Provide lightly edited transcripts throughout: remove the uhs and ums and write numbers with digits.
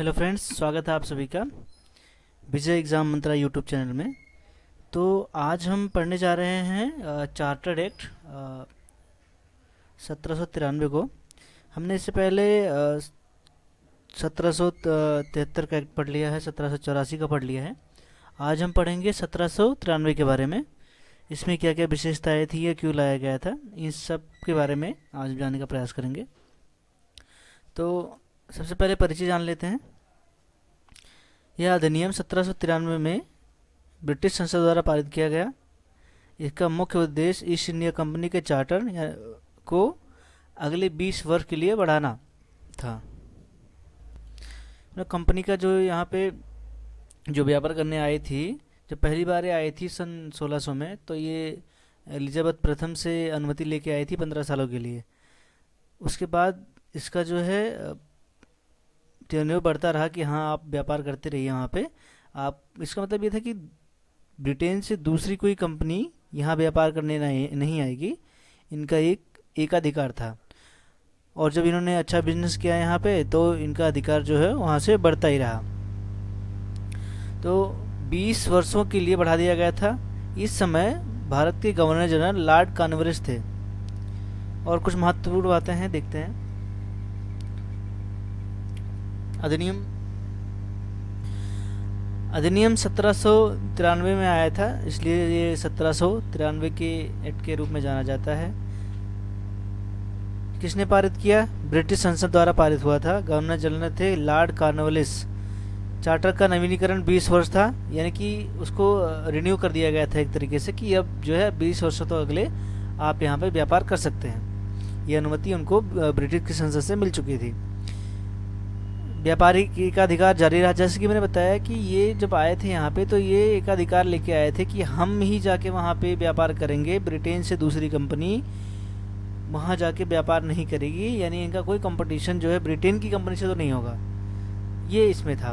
Hello friends, स्वागत है आप सभी का विजय एग्ज़ाम मंत्रा यूट्यूब चैनल में। तो आज हम पढ़ने जा रहे हैं चार्टर्ड एक्ट 1793 को। हमने इससे पहले 1773 का एक्ट पढ़ लिया है, 1784 का पढ़ लिया है। आज हम पढ़ेंगे 1793 के बारे में। इसमें क्या क्या विशेषताएं थी, ये क्यों लाया गया था, इन सब के बारे में आज जानने का प्रयास करेंगे। तो सबसे पहले परिचय जान लेते हैं। यह अधिनियम 1793 में ब्रिटिश संसद द्वारा पारित किया गया। इसका मुख्य उद्देश्य ईस्ट इंडिया कंपनी के चार्टर को अगले 20 वर्ष के लिए बढ़ाना था। कंपनी का जो यहाँ पे जो व्यापार करने आई थी, जब पहली बार ये आई थी सन 1600 में, तो ये एलिजाबेथ प्रथम से अनुमति लेके आई थी 15 सालों के लिए। उसके बाद इसका जो है टेन्योर बढ़ता रहा कि हाँ आप व्यापार करते रहिए वहाँ पे। आप, इसका मतलब ये था कि ब्रिटेन से दूसरी कोई कंपनी यहाँ व्यापार करने नहीं आएगी। इनका एक अधिकार था, और जब इन्होंने अच्छा बिजनेस किया यहाँ पे तो इनका अधिकार जो है वहाँ से बढ़ता ही रहा। तो 20 वर्षों के लिए बढ़ा दिया गया था। इस समय भारत के गवर्नर जनरल लॉर्ड कॉर्नवालिस थे। और कुछ महत्वपूर्ण बातें हैं, देखते हैं। अधिनियम 1793 में आया था, इसलिए ये 1793 के एक्ट के रूप में जाना जाता है। किसने पारित किया? ब्रिटिश संसद द्वारा पारित हुआ था। गवर्नर जनरल थे लॉर्ड कॉर्नवालिस। चार्टर का नवीनीकरण 20 वर्ष था, यानी कि उसको रिन्यू कर दिया गया था एक तरीके से कि अब जो है 20 वर्षों तो अगले आप यहाँ पे व्यापार कर सकते हैं। ये अनुमति उनको ब्रिटिश की संसद से मिल चुकी थी। व्यापारिक एकाधिकार जारी रहा। जैसे कि मैंने बताया कि ये जब आए थे यहाँ पे, तो ये एकाधिकार लेके आए थे कि हम ही जाके वहाँ पे व्यापार करेंगे। ब्रिटेन से दूसरी कंपनी वहाँ जाके व्यापार नहीं करेगी, यानी इनका कोई कंपटीशन जो है ब्रिटेन की कंपनी से तो नहीं होगा। ये इसमें था।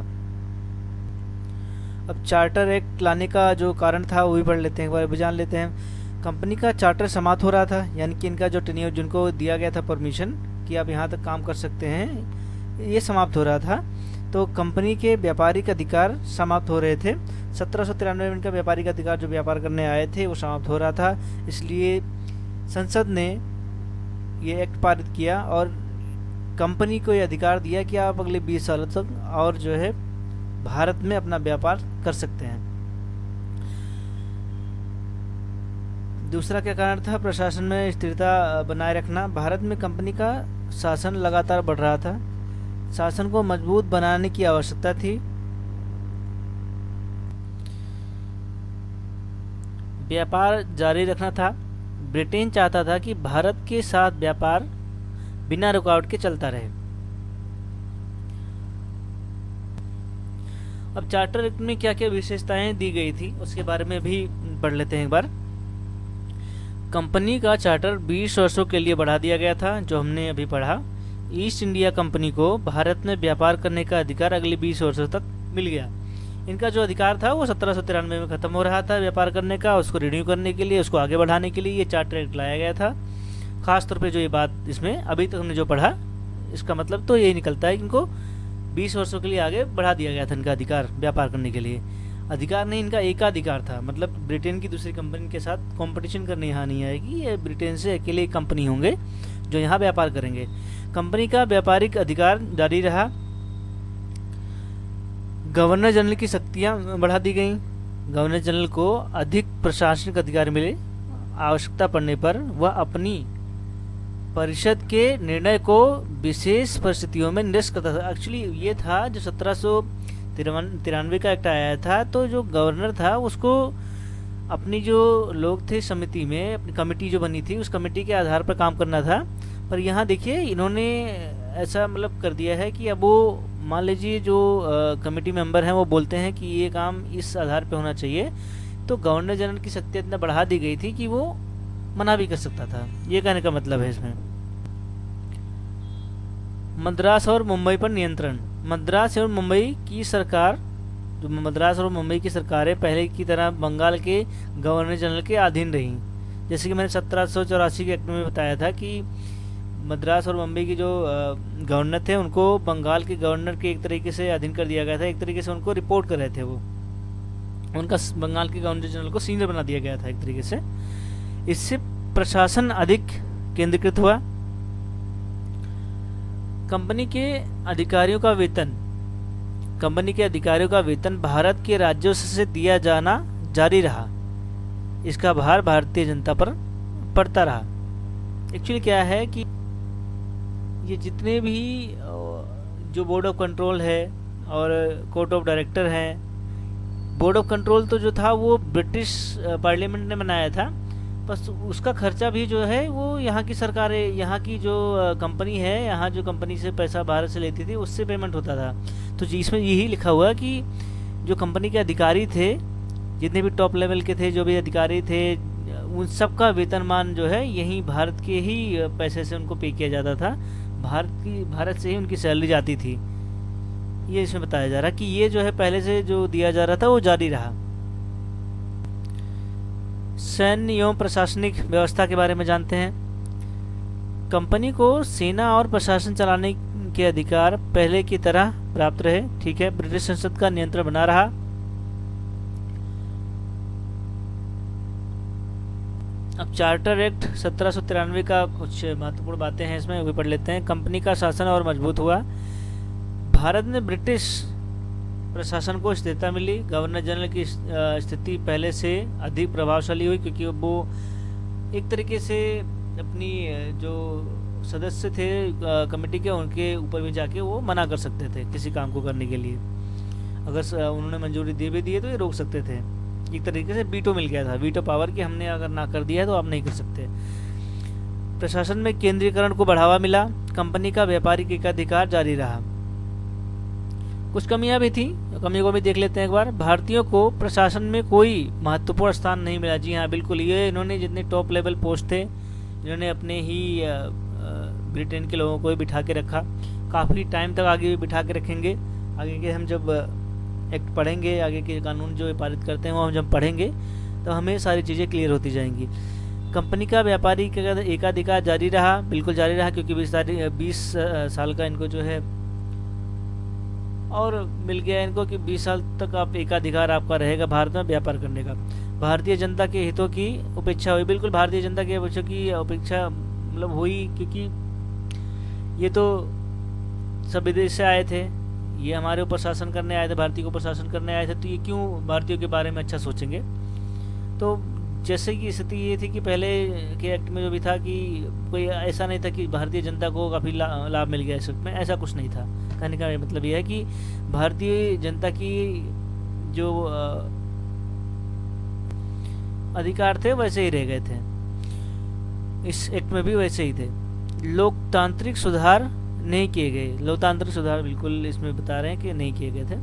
अब चार्टर एक्ट लाने का जो कारण था वो भी पढ़ लेते हैं, एक बार भी जान लेते हैं। कंपनी का चार्टर समाप्त हो रहा था, यानी कि इनका जो टेन्योर, जिनको दिया गया था परमिशन कि आप यहाँ तक काम कर सकते हैं, ये समाप्त हो रहा था। तो कंपनी के व्यापारिक अधिकार समाप्त हो रहे थे। 1793 में इनका व्यापारिक अधिकार, जो व्यापार करने आए थे, वो समाप्त हो रहा था। इसलिए संसद ने ये एक्ट पारित किया और कंपनी को ये अधिकार दिया कि आप अगले 20 सालों तक और जो है भारत में अपना व्यापार कर सकते हैं। दूसरा क्या कारण था? प्रशासन में स्थिरता बनाए रखना। भारत में कंपनी का शासन लगातार बढ़ रहा था। शासन को मजबूत बनाने की आवश्यकता थी। व्यापार जारी रखना था। ब्रिटेन चाहता था कि भारत के साथ व्यापार बिना रुकावट के चलता रहे। अब चार्टर एक्ट में क्या क्या विशेषताएं दी गई थी उसके बारे में भी पढ़ लेते हैं एक बार। कंपनी का चार्टर 20 वर्षों के लिए बढ़ा दिया गया था, जो हमने अभी पढ़ा। ईस्ट इंडिया कंपनी को भारत में व्यापार करने का अधिकार अगले 20 वर्षों तक मिल गया। इनका जो अधिकार था वो 1793 में खत्म हो रहा था व्यापार करने का। उसको रिन्यू करने के लिए, उसको आगे बढ़ाने के लिए ये चार्टर एक्ट लाया गया था। खास तौर पे जो ये बात इसमें अभी तक हमने जो पढ़ा, इसका मतलब तो यही निकलता है कि इनको 20 वर्षों के लिए आगे बढ़ा दिया गया था इनका अधिकार व्यापार करने के लिए। अधिकार नहीं, इनका एकाधिकार था। मतलब ब्रिटेन की दूसरी कंपनी के साथ कंपटीशन करने यहाँ नहीं आएगी। ये ब्रिटेन से अकेले एक कंपनी होंगे जो यहाँ व्यापार करेंगे। कंपनी का व्यापारिक अधिकार जारी रहा। गवर्नर जनरल की शक्तियाँ बढ़ा दी गई। गवर्नर जनरल को अधिक प्रशासनिक अधिकार मिले। आवश्यकता पड़ने पर वह अपनी परिषद के निर्णय को विशेष परिस्थितियों में निरस्त करता था। एक्चुअली ये था, जो 1793 का एक्ट आया था, तो जो गवर्नर था उसको अपनी जो लोग थे समिति में, अपनी कमेटी जो बनी थी, उस कमेटी के आधार पर काम करना था। पर यहाँ देखिए इन्होंने ऐसा मतलब कर दिया है कि अब वो, मान लीजिए जो कमेटी मेंबर हैं वो बोलते हैं कि ये काम इस आधार पे होना चाहिए, तो गवर्नर जनरल की शक्ति इतना बढ़ा दी गई थी कि वो मना भी कर सकता था। ये कहने का मतलब है इसमें। मद्रास और मुंबई पर नियंत्रण। मद्रास और मुंबई की सरकार, जो मद्रास और मुंबई की सरकारें पहले की तरह बंगाल के गवर्नर जनरल के अधीन रहीं। जैसे कि मैंने 1784 के एक्ट में बताया था कि मद्रास और मुंबई की जो गवर्नर थे उनको बंगाल के गवर्नर के एक तरीके से अधीन कर दिया गया था, एक तरीके से उनको रिपोर्ट कर रहे थे वो, उनका बंगाल के गवर्नर जनरल को सीनियर बना दिया गया था एक तरीके से। इससे प्रशासन अधिक केंद्रीकृत हुआ। कंपनी के अधिकारियों का वेतन भारत के राज्यों से दिया जाना जारी रहा। इसका भार भारतीय जनता पर पड़ता रहा। एक्चुअली क्या है कि ये जितने भी जो बोर्ड ऑफ कंट्रोल है और कोर्ट ऑफ डायरेक्टर हैं, बोर्ड ऑफ कंट्रोल तो जो था वो ब्रिटिश पार्लियामेंट ने बनाया था, बस उसका खर्चा भी जो है वो यहाँ की सरकारें, यहाँ की जो कंपनी है, यहाँ जो कंपनी से पैसा भारत से लेती थी उससे पेमेंट होता था। तो इसमें यही लिखा हुआ कि जो कंपनी के अधिकारी थे, जितने भी टॉप लेवल के थे, जो भी अधिकारी थे, उन सब का वेतनमान जो है यहीं भारत के ही पैसे से उनको पे किया जाता था। भारत से ही उनकी सैलरी जाती थी। ये इसमें बताया जा रहा कि ये जो है पहले से जो दिया जा रहा था वो जारी रहा। सैन्य एवं प्रशासनिक व्यवस्था के बारे में जानते हैं। कंपनी को सेना और प्रशासन चलाने के अधिकार पहले की तरह प्राप्त रहे। ठीक है, ब्रिटिश संसद का नियंत्रण बना रहा। अब चार्टर एक्ट 1793 का कुछ महत्वपूर्ण बातें हैं इसमें, वो पढ़ लेते हैं। कंपनी का शासन और मजबूत हुआ। भारत में ब्रिटिश प्रशासन को स्थिरता मिली। गवर्नर जनरल की स्थिति पहले से अधिक प्रभावशाली हुई, क्योंकि वो एक तरीके से अपनी जो सदस्य थे कमेटी के, उनके ऊपर भी जाके वो मना कर सकते थे किसी काम को करने के लिए। अगर उन्होंने मंजूरी दे भी दिए तो ये रोक सकते थे। एक तरीके से वीटो मिल गया था, वीटो पावर कि हमने अगर ना कर दिया है तो आप नहीं कर सकते। प्रशासन में केंद्रीकरण को बढ़ावा मिला। कंपनी का व्यापारिक एकाधिकार जारी रहा। कुछ कमियां भी थी, कमियों को भी देख लेते हैं एक बार। भारतीयों को प्रशासन में कोई महत्वपूर्ण स्थान नहीं मिला। जी हाँ, बिल्कुल, ये इन्होंने जितने टॉप लेवल पोस्ट थे, इन्होंने अपने ही ब्रिटेन के लोगों को ही बिठा के रखा। काफ़ी टाइम तक आगे भी बिठा के रखेंगे। आगे के हम जब एक्ट पढ़ेंगे, आगे के कानून जो पारित करते हैं वो हम जब पढ़ेंगे तो हमें सारी चीज़ें क्लियर होती जाएंगी। कंपनी का व्यापारिक एकाधिकार जारी रहा, बिल्कुल जारी रहा, क्योंकि 20 साल का इनको जो है और मिल गया इनको कि 20 साल तक आप एकाधिकार आपका रहेगा भारत में व्यापार करने का। भारतीय जनता के हितों की उपेक्षा हुई। बिल्कुल भारतीय जनता के हितों की उपेक्षा मतलब हुई, क्योंकि ये तो सब विदेश से आए थे, ये हमारे ऊपर शासन करने आए थे, भारतीय को ऊपर शासन करने आए थे, तो ये क्यों भारतीयों के बारे में अच्छा सोचेंगे। तो जैसे कि स्थिति ये थी कि पहले के एक्ट में जो भी था कि कोई ऐसा नहीं था कि भारतीय जनता को काफ़ी लाभ मिल गया इस वक्त में, ऐसा कुछ नहीं था। कहने का मतलब यह है कि भारतीय जनता की जो अधिकार थे वैसे ही रह गए थे, इस एक्ट में भी वैसे ही थे। लोकतांत्रिक सुधार नहीं किए गए। लोकतांत्रिक सुधार बिल्कुल इसमें बता रहे हैं कि नहीं किए गए थे।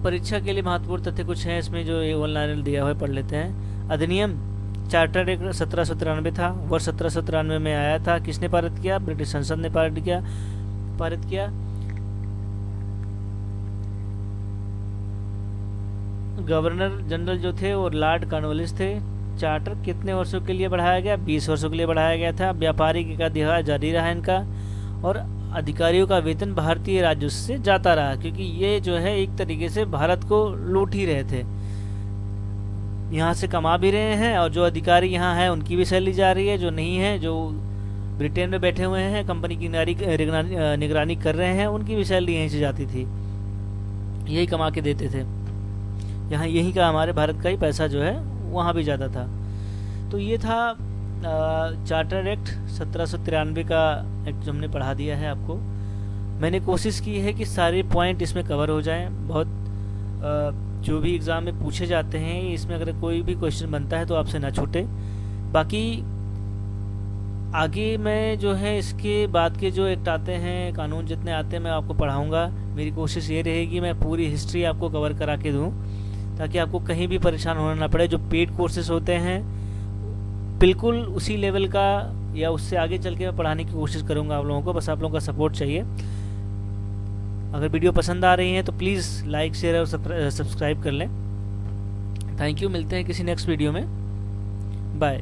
परीक्षा के लिए महत्वपूर्ण तथ्य कुछ हैं इसमें जो ये ऑनलाइन दिया हुआ है, पढ़ लेते हैं। अधिनियम चार्टर एक 1793 था, वर्ष 1793 में आया था। किसने पारित किया? ब्रिटिश संसद ने पारित किया। गवर्नर जनरल जो थे वो लॉर्ड कॉर्नवालिस थे। चार्टर कितने वर्षों के लिए बढ़ाया गया? 20 वर्षों के लिए बढ़ाया गया था। व्यापारिक एकाधिकार जारी रहा इनका, और अधिकारियों का वेतन भारतीय राज्यों से जाता रहा, क्योंकि ये जो है एक तरीके से भारत को लूट ही रहे थे। यहाँ से कमा भी रहे हैं, और जो अधिकारी यहाँ हैं उनकी भी सैलरी जा रही है, जो नहीं है, जो ब्रिटेन में बैठे हुए हैं कंपनी की निगरानी कर रहे हैं, उनकी भी सैलरी यहीं से जाती थी, यही कमा के देते थे। यहाँ यहीं का हमारे भारत का ही पैसा जो है वहाँ भी जाता था। तो ये था चार्टर एक्ट 1793 का एक्ट जो हमने पढ़ा दिया है आपको। मैंने कोशिश की है कि सारे पॉइंट इसमें कवर हो जाएं। बहुत जो भी एग्ज़ाम में पूछे जाते हैं इसमें अगर कोई भी क्वेश्चन बनता है तो आपसे ना छूटे। बाकी आगे मैं जो है इसके बाद के जो एक्ट आते हैं, कानून जितने आते हैं, मैं आपको पढ़ाऊँगा। मेरी कोशिश ये रहेगी मैं पूरी हिस्ट्री आपको कवर करा के दूँ, ताकि आपको कहीं भी परेशान होना ना पड़े। जो पेड कोर्सेज होते हैं बिल्कुल उसी लेवल का या उससे आगे चल के मैं पढ़ाने की कोशिश करूंगा आप लोगों को। बस आप लोगों का सपोर्ट चाहिए। अगर वीडियो पसंद आ रही है तो प्लीज़ लाइक, शेयर और सब्सक्राइब कर लें। Thank you. मिलते हैं किसी नेक्स्ट वीडियो में। बाय।